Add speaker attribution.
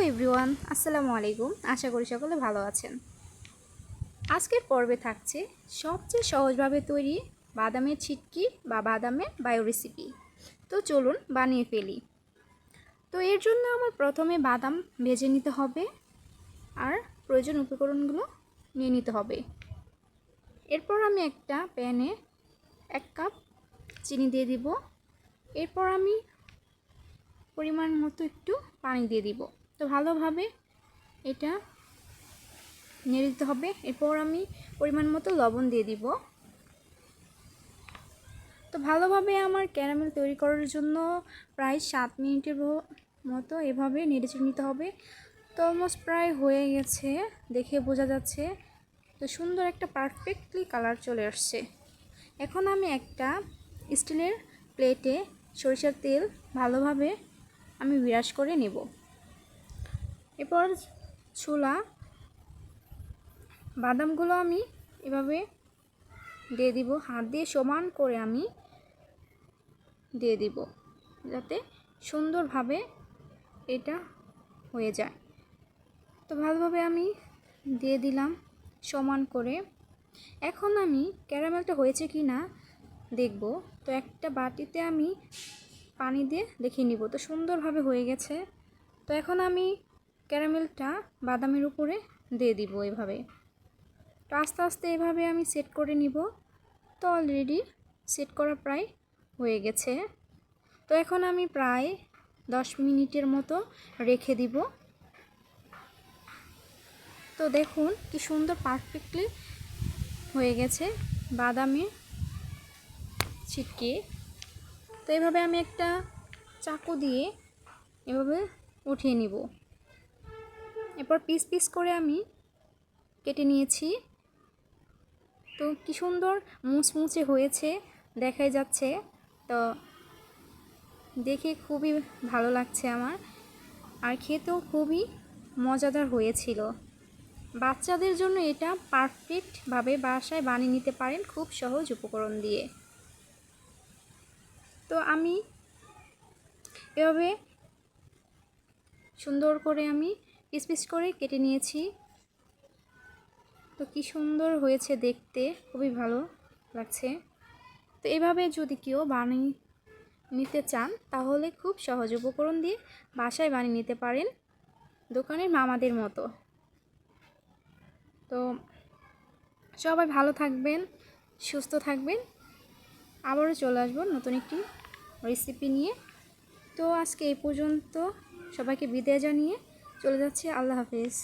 Speaker 1: Everyone, আসসালামু আলাইকুম। আশা করি সকলে ভালো আছেন। আজকের পর্বে থাকছে সবচেয়ে সহজভাবে তৈরি বাদামের ছিটকি বা বাদামের বায়ো রেসিপি। তো চলুন বানিয়ে ফেলি। তো এর জন্য আমার প্রথমে বাদাম ভেজে নিতে হবে আর প্রয়োজন উপকরণগুলো নিয়ে নিতে হবে। এরপর আমি একটা প্যানে 1 কাপ চিনি দিয়ে দিব। এরপর আমি পরিমাণ মতো একটু পানি দিয়ে দিব। তো ভালোভাবে এটা নেড়ে দিতে হবে। এরপর আমি পরিমাণ মতো লবণ দিয়ে দিব। তো ভালোভাবে আমার ক্যারামেল তৈরি করার জন্য প্রায় 7 মিনিটের মতো এভাবে নেড়ে চেড়ে নিতে হবে। তো অলমোস্ট প্রায় হয়ে গেছে, দেখে বোঝা যাচ্ছে। তো সুন্দর একটা পারফেক্টলি কালার চলে আসছে। এখন আমি একটা স্টিলের প্লেটে সরিষার তেল ভালোভাবে আমি বিরাজ করে নেব। এরপর ছোলা বাদামগুলো আমি এভাবে দিয়ে দিব, হাত দিয়ে সমান করে আমি দিয়ে দিব যাতে সুন্দরভাবে এটা হয়ে যায়। তো ভালোভাবে আমি দিয়ে দিলাম সমান করে। এখন আমি ক্যারামেলটা হয়েছে কি না দেখব। তো একটা বাটিতে আমি পানি দিয়ে দেখে নিব। তো সুন্দরভাবে হয়ে গেছে। তো এখন আমি ক্যারামেলটা বাদামের উপরে দিয়ে দিব এভাবে। তো আস্তে আস্তে এভাবে আমি সেট করে নিব। তো অলরেডি সেট করা প্রায় হয়ে গেছে। তো এখন আমি প্রায় 10 মিনিটের মতো রেখে দিব। তো দেখুন কি সুন্দর পারফেক্টলি হয়ে গেছে বাদামের ছিটকে। তো এভাবে আমি একটা চাকু দিয়ে এভাবে উঠিয়ে নিব। এরপর পিস পিস করে আমি কেটে নিয়েছি। তো কি সুন্দর মুচমুচে হয়েছে দেখাই যাচ্ছে। তো দেখে খুবই ভালো লাগছে আমার, আর খেতেও খুবই মজাদার হয়েছিল। বাচ্চাদের জন্য এটা পারফেক্টভাবে বাসায় বানিয়ে নিতে পারেন খুব সহজ উপকরণ দিয়ে। তো আমি এভাবে সুন্দর করে আমি পিস পিস করে কেটে নিয়েছি। তো কি সুন্দর হয়েছে দেখতে, খুবই ভালো লাগছে। তো এভাবে যদি কেউ বানিয়ে নিতে চান তাহলে খুব সহজ উপকরণ দিয়ে বাসায় বানিয়ে নিতে পারেন দোকানের মামাদের মতো। তো সবাই ভালো থাকবেন, সুস্থ থাকবেন। আবারও চলে আসবো নতুন একটি রেসিপি নিয়ে। তো আজকে এই পর্যন্ত, সবাইকে বিদায় জানিয়ে চলে যাচ্ছি। আল্লাহ হাফেজ।